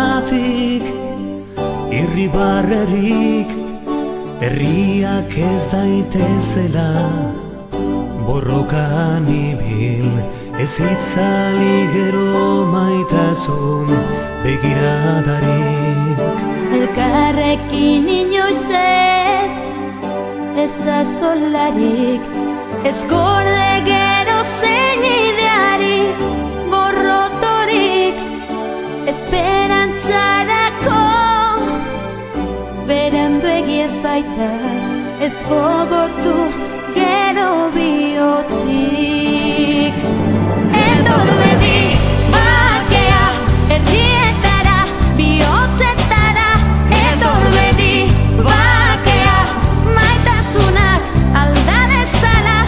zergatik irribarrerik herriak ez daitezela borrokan ibil ez itzali gero maitasun begiradarik elkarrekin inoiz ez azolarik ez gorde gero zein ideari gorrotorik esperantzarako beranduegi ez baita ez gogortu gero bihotzik etordu beti bakea herrietara bihotzetara etordu beti bakea maitasunak alda dezala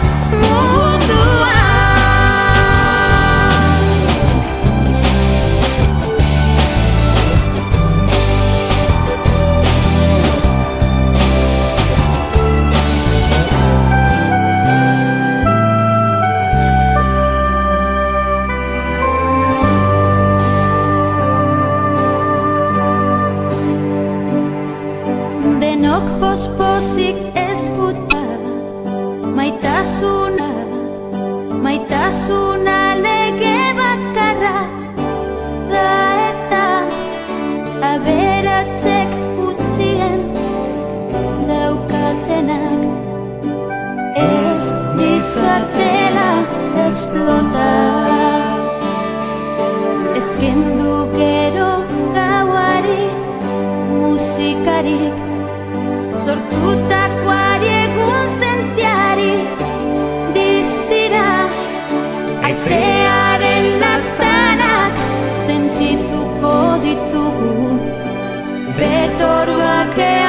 mundua denok pospozik eskuta maitasuna lege bakarra da eta aberatzek utzien daukatenak ez ditzatela esplota ez kendu gero gauari musikarik sortutakoari egun sentiari distira aizearen lastanak sentituko ditugu betor bakea